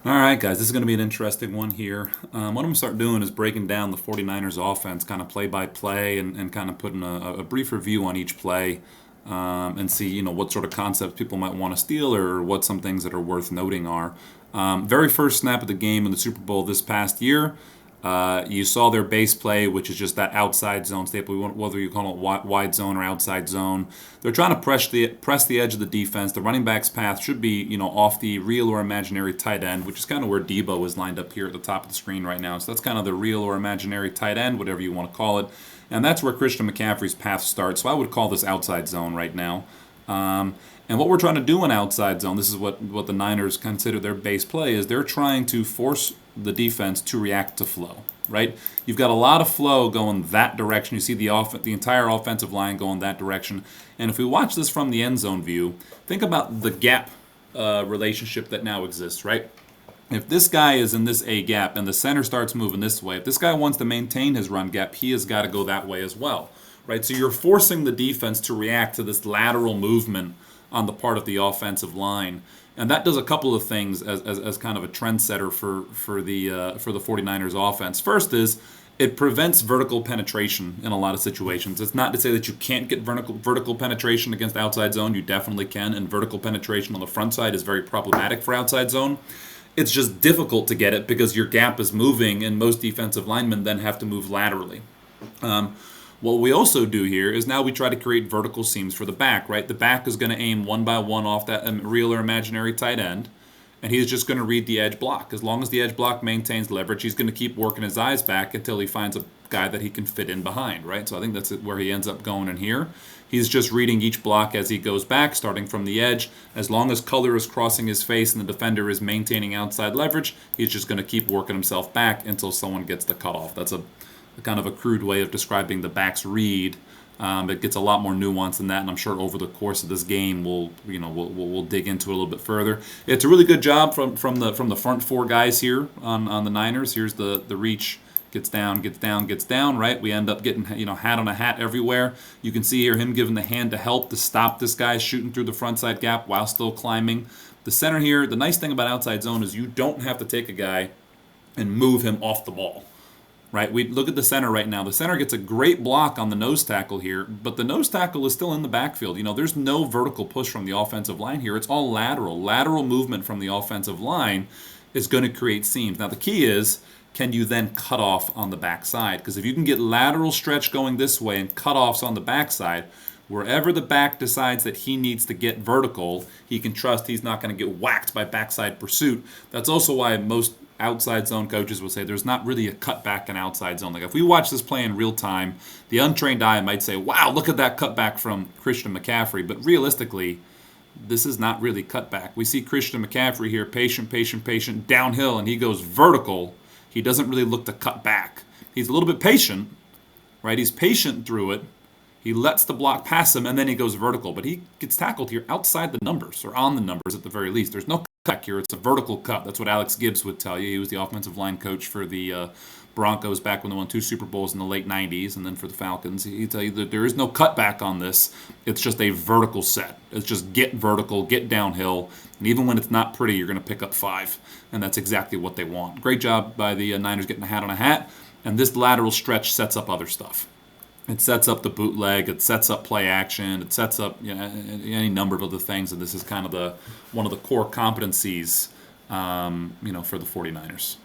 All right, guys, this is going to be an interesting one here. What I'm going to start doing is breaking down the 49ers offense, kind of play by play, and kind of putting a brief review on each play and see, what sort of concepts people might want to steal or what some things that are worth noting are. Very first snap of the game in the Super Bowl this past year. You saw their base play, which is just that outside zone staple, whether you call it wide zone or outside zone. They're trying to press the edge of the defense. The running back's path should be, off the real or imaginary tight end, which is kind of where Debo is lined up here at the top of the screen right now. So that's kind of the real or imaginary tight end, whatever you want to call it. And that's where Christian McCaffrey's path starts. So I would call this outside zone right now. And what we're trying to do in outside zone, this is what the Niners consider their base play, is they're trying to force the defense to react to flow, right? You've got a lot of flow going that direction. You see the entire offensive line going that direction. And if we watch this from the end zone view, think about the gap relationship that now exists, right? If this guy is in this A gap and the center starts moving this way, if this guy wants to maintain his run gap, he has got to go that way as well, right? So you're forcing the defense to react to this lateral movement on the part of the offensive line. And that does a couple of things as kind of a trendsetter for the 49ers offense. First is it prevents vertical penetration in a lot of situations. It's not to say that you can't get vertical penetration against outside zone. You definitely can, and vertical penetration on the front side is very problematic for outside zone. It's just difficult to get it because your gap is moving, and most defensive linemen then have to move laterally. What we also do here is now we try to create vertical seams for the back, right? The back is going to aim one by one off that real or imaginary tight end, and he's just going to read the edge block. As long as the edge block maintains leverage, he's going to keep working his eyes back until he finds a guy that he can fit in behind, right? So I think that's where he ends up going in here. He's just reading each block as he goes back, starting from the edge. As long as color is crossing his face and the defender is maintaining outside leverage, he's just going to keep working himself back until someone gets the cutoff. That's a kind of a crude way of describing the back's read. It gets a lot more nuance than that, and I'm sure over the course of this game we'll dig into it a little bit further. It's a really good job from the front four guys here on the Niners. Here's the reach. Gets down, right? We end up getting, hat on a hat everywhere. You can see here him giving the hand to help to stop this guy shooting through the front side gap while still climbing. The center here, the nice thing about outside zone is you don't have to take a guy and move him off the ball. Right, we look at the center right now. The center gets a great block on the nose tackle here, but the nose tackle is still in the backfield. There's no vertical push from the offensive line here. It's all lateral. Lateral movement from the offensive line is going to create seams. Now, the key is, can you then cut off on the backside? Because if you can get lateral stretch going this way and cutoffs on the backside, wherever the back decides that he needs to get vertical, he can trust he's not going to get whacked by backside pursuit. That's also why most outside zone coaches will say there's not really a cutback in outside zone. Like if we watch this play in real time, the untrained eye might say, wow, look at that cutback from Christian McCaffrey. But realistically, this is not really cutback. We see Christian McCaffrey here, patient, downhill, and he goes vertical. He doesn't really look to cut back. He's a little bit patient, right? He's patient through it. He lets the block pass him, and then he goes vertical. But he gets tackled here outside the numbers, or on the numbers at the very least. There's no cut here. It's a vertical cut. That's what Alex Gibbs would tell you. He was the offensive line coach for the Broncos back when they won 2 Super Bowls in the late 90s, and then for the Falcons. He'd tell you that there is no cutback on this. It's just a vertical set. It's just get vertical, get downhill, and even when it's not pretty, you're going to pick up 5, and that's exactly what they want. Great job by the Niners getting a hat on a hat, and this lateral stretch sets up other stuff. It sets up the bootleg. It sets up play action. It sets up any number of other things, and this is kind of one of the core competencies, for the 49ers.